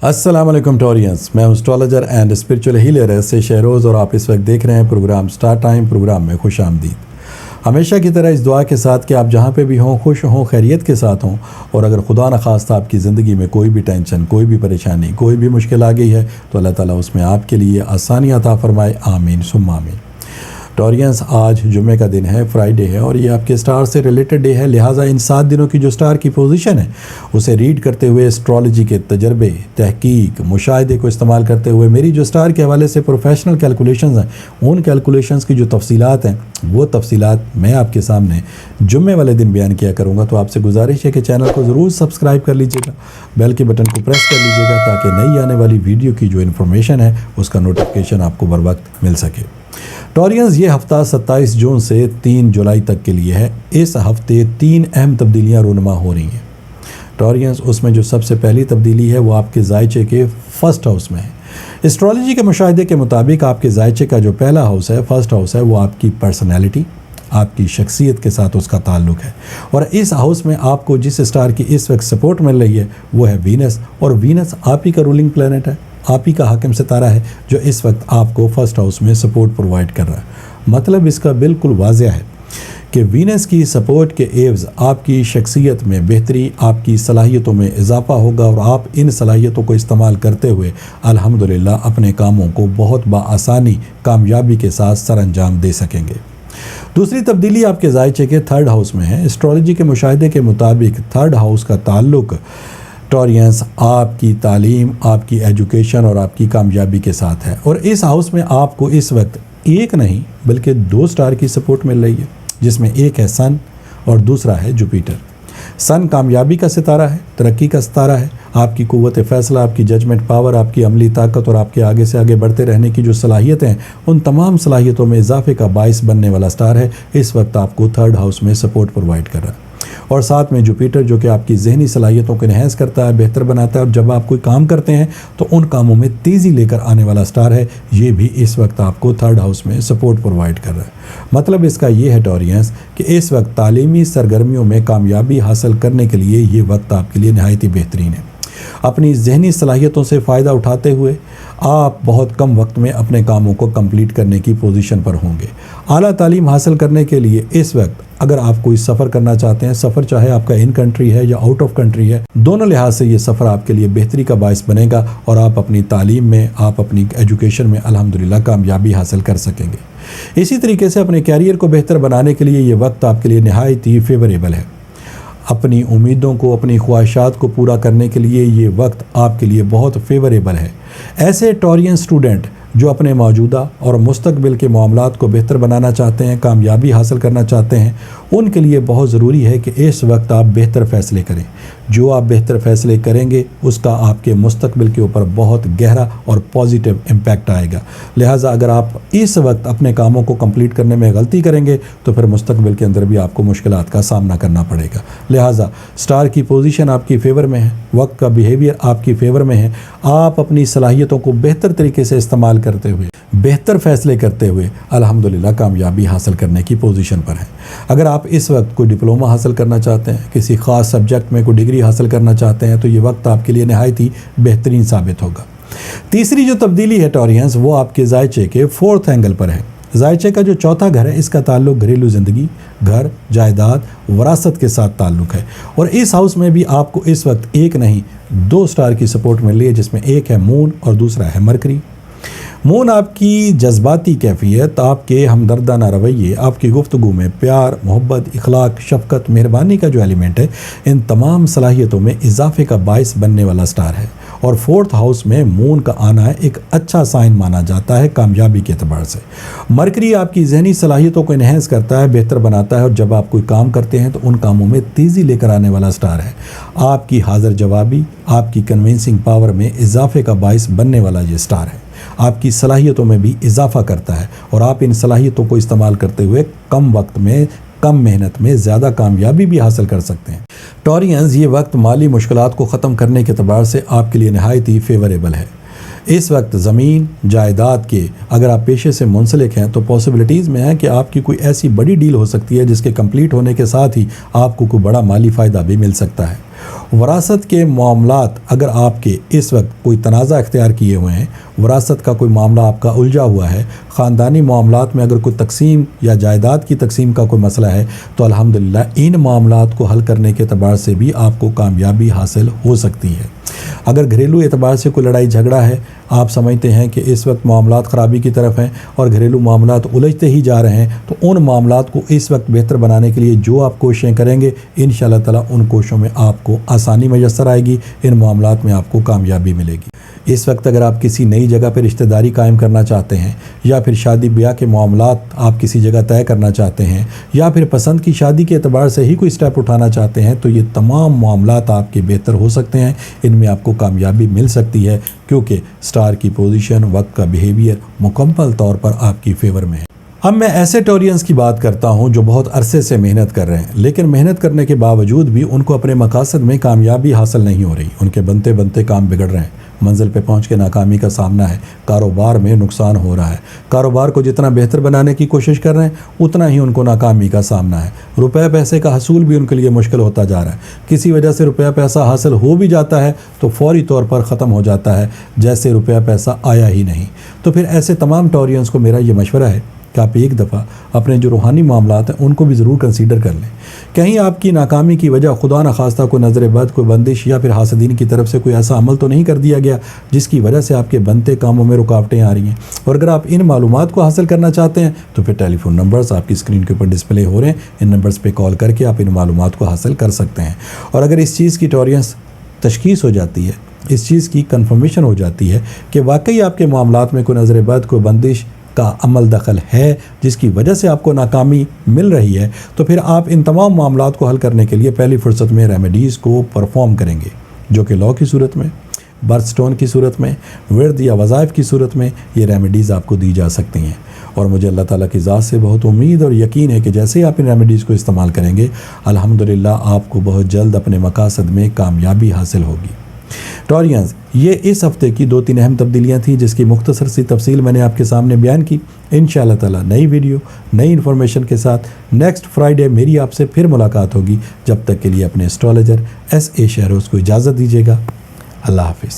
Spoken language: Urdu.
السلام علیکم ٹورینس، میں اسٹرالوجر اینڈ اسپرچول ہیلر سے شہروز، اور آپ اس وقت دیکھ رہے ہیں پروگرام سٹار ٹائم۔ پروگرام میں خوش آمدید۔ ہمیشہ کی طرح اس دعا کے ساتھ کہ آپ جہاں پہ بھی ہوں خوش ہوں، خیریت کے ساتھ ہوں، اور اگر خدا نخواستہ آپ کی زندگی میں کوئی بھی ٹینشن، کوئی بھی پریشانی، کوئی بھی مشکل آ گئی ہے تو اللہ تعالیٰ اس میں آپ کے لیے آسانی عطا فرمائے، آمین ثم آمین۔ ٹورینس، آج جمعے کا دن ہے، فرائیڈے ہے، اور یہ آپ کے سٹار سے ریلیٹڈ ڈے ہے، لہٰذا ان 7 دنوں کی جو سٹار کی پوزیشن ہے اسے ریڈ کرتے ہوئے اسٹرالوجی کے تجربے، تحقیق، مشاہدے کو استعمال کرتے ہوئے میری جو سٹار کے حوالے سے پروفیشنل کیلکولیشنز ہیں، ان کیلکولیشنز کی جو تفصیلات ہیں وہ تفصیلات میں آپ کے سامنے جمعے والے دن بیان کیا کروں گا۔ تو آپ سے گزارش ہے کہ چینل کو ضرور سبسکرائب کر لیجیے گا، بیل کے بٹن کو پریس کر لیجیے گا تاکہ نئی آنے والی ویڈیو کی جو انفارمیشن ہے اس کا نوٹیفیکیشن آپ کو بر وقت مل سکے۔ ٹورینز، یہ ہفتہ 27 جون سے 3 جولائی تک کے لیے ہے۔ اس ہفتے 3 اہم تبدیلیاں رونما ہو رہی ہیں۔ ٹورینز، اس میں جو سب سے پہلی تبدیلی ہے وہ آپ کے زائچے کے فرسٹ ہاؤس میں ہے۔ اسٹرالوجی کے مشاہدے کے مطابق آپ کے زائچے کا جو پہلا ہاؤس ہے، فرسٹ ہاؤس ہے، وہ آپ کی پرسنالٹی، آپ کی شخصیت کے ساتھ اس کا تعلق ہے، اور اس ہاؤس میں آپ کو جس سٹار کی اس وقت سپورٹ مل رہی ہے وہ ہے وینس، اور وینس آپ ہی کا رولنگ پلینٹ ہے، آپ ہی کا حاکم ستارہ ہے جو اس وقت آپ کو فرسٹ ہاؤس میں سپورٹ پرووائڈ کر رہا ہے۔ مطلب اس کا بالکل واضح ہے کہ وینس کی سپورٹ کے ایوز آپ کی شخصیت میں بہتری، آپ کی صلاحیتوں میں اضافہ ہوگا، اور آپ ان صلاحیتوں کو استعمال کرتے ہوئے الحمدللہ اپنے کاموں کو بہت بآسانی کامیابی کے ساتھ سر انجام دے سکیں گے۔ دوسری تبدیلی آپ کے زائچے کے 3rd ہاؤس میں ہے۔ اسٹرالوجی کے مشاہدے کے مطابق 3rd ہاؤس کا تعلق ٹورینس آپ کی تعلیم، آپ کی ایجوکیشن اور آپ کی کامیابی کے ساتھ ہے، اور اس ہاؤس میں آپ کو اس وقت ایک نہیں بلکہ 2 سٹار کی سپورٹ مل رہی ہے، جس میں ایک ہے سن اور دوسرا ہے جوپیٹر۔ سن کامیابی کا ستارہ ہے، ترقی کا ستارہ ہے، آپ کی قوت فیصلہ، آپ کی ججمنٹ پاور، آپ کی عملی طاقت اور آپ کے آگے سے آگے بڑھتے رہنے کی جو صلاحیتیں ہیں، ان تمام صلاحیتوں میں اضافے کا باعث بننے والا سٹار ہے، اس وقت آپ کو 3rd ہاؤس میں سپورٹ پرووائڈ کر رہا ہے۔ اور ساتھ میں جوپیٹر جو کہ آپ کی ذہنی صلاحیتوں کو انہینس کرتا ہے، بہتر بناتا ہے، اور جب آپ کوئی کام کرتے ہیں تو ان کاموں میں تیزی لے کر آنے والا سٹار ہے، یہ بھی اس وقت آپ کو 3rd ہاؤس میں سپورٹ پرووائڈ کر رہا ہے۔ مطلب اس کا یہ ہے ٹورینس کہ اس وقت تعلیمی سرگرمیوں میں کامیابی حاصل کرنے کے لیے یہ وقت آپ کے لیے نہایت ہی بہترین ہے۔ اپنی ذہنی صلاحیتوں سے فائدہ اٹھاتے ہوئے آپ بہت کم وقت میں اپنے کاموں کو کمپلیٹ کرنے کی پوزیشن پر ہوں گے۔ اعلیٰ تعلیم حاصل کرنے کے لیے اس وقت اگر آپ کوئی سفر کرنا چاہتے ہیں، سفر چاہے آپ کا ان کنٹری ہے یا آؤٹ آف کنٹری ہے، دونوں لحاظ سے یہ سفر آپ کے لیے بہتری کا باعث بنے گا، اور آپ اپنی تعلیم میں، آپ اپنی ایجوکیشن میں الحمدللہ کامیابی حاصل کر سکیں گے۔ اسی طریقے سے اپنے کیریئر کو بہتر بنانے کے لیے یہ وقت آپ کے لیے نہایت ہی فیوریبل ہے۔ اپنی امیدوں کو، اپنی خواہشات کو پورا کرنے کے لیے یہ وقت آپ کے لیے بہت فیوریبل ہے۔ ایسے ٹورین اسٹوڈنٹ جو اپنے موجودہ اور مستقبل کے معاملات کو بہتر بنانا چاہتے ہیں، کامیابی حاصل کرنا چاہتے ہیں، ان کے لیے بہت ضروری ہے کہ اس وقت آپ بہتر فیصلے کریں۔ جو آپ بہتر فیصلے کریں گے اس کا آپ کے مستقبل کے اوپر بہت گہرا اور پازیٹیو امپیکٹ آئے گا۔ لہٰذا اگر آپ اس وقت اپنے کاموں کو کمپلیٹ کرنے میں غلطی کریں گے تو پھر مستقبل کے اندر بھی آپ کو مشکلات کا سامنا کرنا پڑے گا۔ لہٰذا سٹار کی پوزیشن آپ کی فیور میں ہے، وقت کا بیہیویئر آپ کی فیور میں ہے، آپ اپنی صلاحیتوں کو بہتر طریقے سے استعمال کرتے ہوئے، بہتر فیصلے کرتے ہوئے الحمدللہ کامیابی حاصل کرنے کی پوزیشن پر ہیں۔ اگر آپ اس وقت کوئی ڈپلومہ حاصل کرنا چاہتے ہیں، کسی خاص سبجیکٹ میں کوئی ڈگری حاصل کرنا چاہتے ہیں، تو یہ وقت آپ کے لیے نہایت ہی بہترین ثابت ہوگا۔ تیسری جو تبدیلی ہے ٹورینز، وہ آپ کے زائچے کے 4th اینگل پر ہے۔ زائچے کا جو 4تھا گھر ہے، اس کا تعلق گھریلو زندگی، گھر، جائیداد، وراثت کے ساتھ تعلق ہے، اور اس ہاؤس میں بھی آپ کو اس وقت ایک نہیں 2 سٹار کی سپورٹ مل رہی ہے، جس میں ایک ہے مون اور دوسرا ہے مرکری۔ مون آپ کی جذباتی کیفیت، آپ کے ہمدردانہ رویے، آپ کی گفتگو میں پیار، محبت، اخلاق، شفقت، مہربانی کا جو ایلیمنٹ ہے، ان تمام صلاحیتوں میں اضافے کا باعث بننے والا سٹار ہے، اور 4th ہاؤس میں مون کا آنا ایک اچھا سائن مانا جاتا ہے کامیابی کے اعتبار سے۔ مرکری آپ کی ذہنی صلاحیتوں کو انہینس کرتا ہے، بہتر بناتا ہے، اور جب آپ کوئی کام کرتے ہیں تو ان کاموں میں تیزی لے کر آنے والا سٹار ہے۔ آپ کی حاضر جوابی، آپ کی کنونسنگ پاور میں اضافے کا باعث بننے والا یہ سٹار ہے۔ آپ کی صلاحیتوں میں بھی اضافہ کرتا ہے، اور آپ ان صلاحیتوں کو استعمال کرتے ہوئے کم وقت میں، کم محنت میں زیادہ کامیابی بھی حاصل کر سکتے ہیں۔ ٹورینز، یہ وقت مالی مشکلات کو ختم کرنے کے اعتبار سے آپ کے لیے نہایت ہی فیوریبل ہے۔ اس وقت زمین، جائیداد کے اگر آپ پیشے سے منسلک ہیں تو پاسبلٹیز میں ہے کہ آپ کی کوئی ایسی بڑی ڈیل ہو سکتی ہے جس کے کمپلیٹ ہونے کے ساتھ ہی آپ کو کوئی بڑا مالی فائدہ بھی مل سکتا ہے۔ وراثت کے معاملات اگر آپ کے اس وقت کوئی تنازع اختیار کیے ہوئے ہیں، وراثت کا کوئی معاملہ آپ کا الجھا ہوا ہے، خاندانی معاملات میں اگر کوئی تقسیم یا جائیداد کی تقسیم کا کوئی مسئلہ ہے، تو الحمدللہ ان معاملات کو حل کرنے کے اعتبار سے بھی آپ کو کامیابی حاصل ہو سکتی ہے۔ اگر گھریلو اعتبار سے کوئی لڑائی جھگڑا ہے، آپ سمجھتے ہیں کہ اس وقت معاملات خرابی کی طرف ہیں اور گھریلو معاملات الجھتے ہی جا رہے ہیں، تو ان معاملات کو اس وقت بہتر بنانے کے لیے جو آپ کوششیں کریں گے، انشاءاللہ تعالیٰ ان کوششوں میں آپ کو آسانی میسر آئے گی، ان معاملات میں آپ کو کامیابی ملے گی۔ اس وقت اگر آپ کسی نئی جگہ پہ رشتہ داری قائم کرنا چاہتے ہیں، یا پھر شادی بیاہ کے معاملات آپ کسی جگہ طے کرنا چاہتے ہیں، یا پھر پسند کی شادی کے اعتبار سے ہی کوئی سٹیپ اٹھانا چاہتے ہیں، تو یہ تمام معاملات آپ کے بہتر ہو سکتے ہیں، ان میں آپ کو کامیابی مل سکتی ہے، کیونکہ سٹار کی پوزیشن، وقت کا بیہیویئر مکمل طور پر آپ کی فیور میں ہے۔ اب میں ایسے ٹورینز کی بات کرتا ہوں جو بہت عرصے سے محنت کر رہے ہیں، لیکن محنت کرنے کے باوجود بھی ان کو اپنے مقاصد میں کامیابی حاصل نہیں ہو رہی، ان کے بنتے بنتے کام بگڑ رہے ہیں، منزل پہ پہنچ کے ناکامی کا سامنا ہے، کاروبار میں نقصان ہو رہا ہے، کاروبار کو جتنا بہتر بنانے کی کوشش کر رہے ہیں اتنا ہی ان کو ناکامی کا سامنا ہے، روپے پیسے کا حصول بھی ان کے لیے مشکل ہوتا جا رہا ہے، کسی وجہ سے روپیہ پیسہ حاصل ہو بھی جاتا ہے تو فوری طور پر ختم ہو جاتا ہے جیسے روپیہ پیسہ آیا ہی نہیں۔ تو پھر ایسے تمام ٹورینز کو میرا یہ مشورہ ہے کہ آپ ایک دفعہ اپنے جو روحانی معاملات ہیں ان کو بھی ضرور کنسیڈر کر لیں۔ کہیں آپ کی ناکامی کی وجہ خدا نخواستہ کوئی نظر بد، کوئی بندش یا پھر حاسدین کی طرف سے کوئی ایسا عمل تو نہیں کر دیا گیا جس کی وجہ سے آپ کے بنتے کاموں میں رکاوٹیں آ رہی ہیں۔ اور اگر آپ ان معلومات کو حاصل کرنا چاہتے ہیں تو پھر ٹیلی فون نمبرز آپ کی اسکرین کے اوپر ڈسپلے ہو رہے ہیں، ان نمبرز پہ کال کر کے آپ ان معلومات کو حاصل کر سکتے ہیں۔ اور اگر اس چیز کی ٹورینز تشخیص ہو جاتی ہے، اس چیز کی کنفرمیشن ہو جاتی ہے کہ واقعی آپ کے معاملات میں کوئی نظر بد، کوئی بندش کا عمل دخل ہے جس کی وجہ سے آپ کو ناکامی مل رہی ہے، تو پھر آپ ان تمام معاملات کو حل کرنے کے لیے پہلی فرصت میں ریمیڈیز کو پرفارم کریں گے، جو کہ لا کی صورت میں، برتھ سٹون کی صورت میں، ورد یا وظائف کی صورت میں یہ ریمیڈیز آپ کو دی جا سکتی ہیں۔ اور مجھے اللہ تعالیٰ کی ذات سے بہت امید اور یقین ہے کہ جیسے ہی آپ ان ریمیڈیز کو استعمال کریں گے، الحمدللہ آپ کو بہت جلد اپنے مقاصد میں کامیابی حاصل ہوگی۔ ٹورینز، یہ اس ہفتے کی 2-3 اہم تبدیلیاں تھیں جس کی مختصر سی تفصیل میں نے آپ کے سامنے بیان کی۔ انشاءاللہ تعالیٰ نئی ویڈیو، نئی انفارمیشن کے ساتھ نیکسٹ فرائیڈے میری آپ سے پھر ملاقات ہوگی۔ جب تک کے لیے اپنے اسٹرالوجر ایس اے شہروز کو اجازت دیجیے گا۔ اللہ حافظ۔